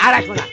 আর আসবো না।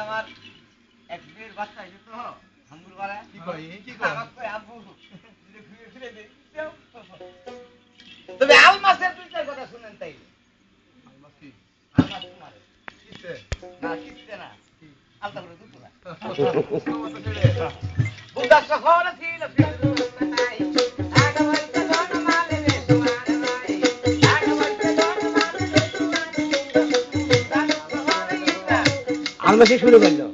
আমার এক বিয়ের বাচ্চা হয়েছে তো হাঙ্গুরপাড়া তবে আলমাসের দুইটার কথা শুনেন তাই না কিনতে না আলতা করে দুটো না বুদ্ধাস্ত খবর ছিল আলমাসি শুরু করলো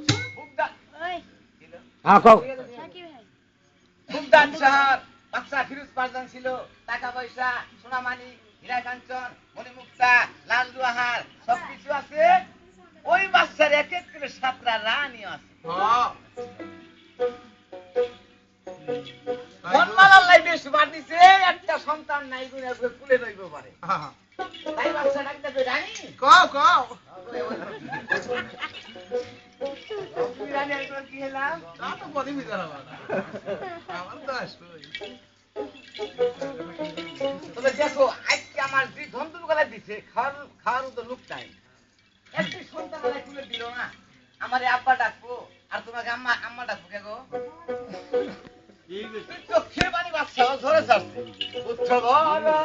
বাচ্চা ফিরোজ পারজান ছিল টাকা পয়সা সোনামানি হীরা কাঞ্চন মণিমুক্তা লাল জুয়াহার সবকিছু আছে ওই বাচ্চার এক এক করে 7টা রানী আছে মনমালাল্লাই বেশ বার দিছে একটা সন্তান নাই গুণে কুলে রইব পারে তাই বাচ্চা ডাকতে রানী কও কও রানী একবার কি হলাম তা তো বলি বিদার আমার তো আসবে তবে দেখো আজকে আমার যে ধন্দুল গলা দিছে খাওয়ার তো লোক নাই একটি সন্তান কুলে দিল না আমারে আব্বা ডাকবো আর তোমাকে আম্মা ডাকবো কে গো চোখের পানি বাচ্চা ধরে ছাড়ছে পুত্র বলো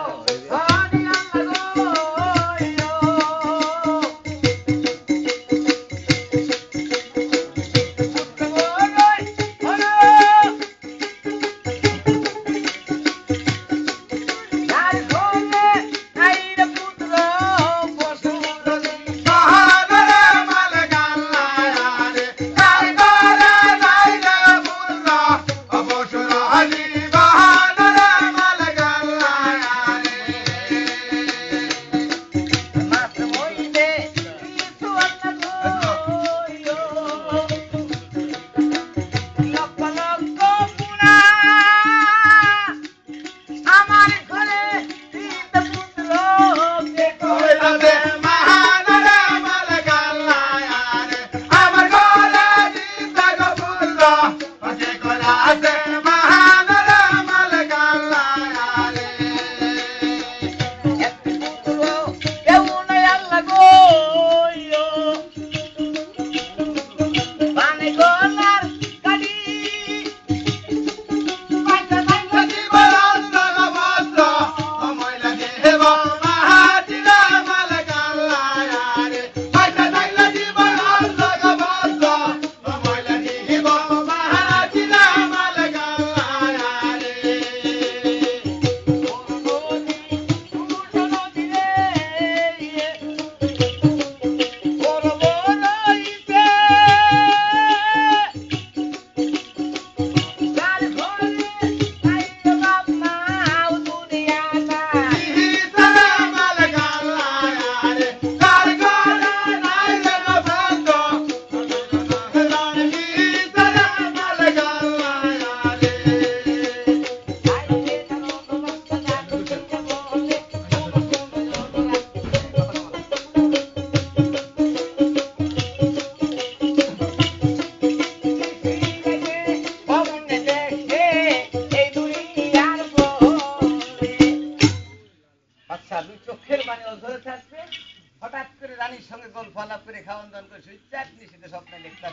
হঠাৎ করে রানীর সঙ্গে গল্প আলাপ করে খাওয়ান দাওয়ান করে চাটনি সেটা স্বপ্নে দেখতে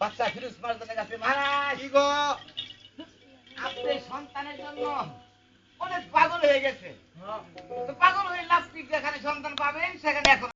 বাচ্চা ফিরোজ মারজানের কাছে মহারাজ আপনার সন্তানের জন্য অনেক পাগল হয়ে গেছে পাগল হয়ে লাভ কি যেখানে সন্তান পাবেন সেখানে এখন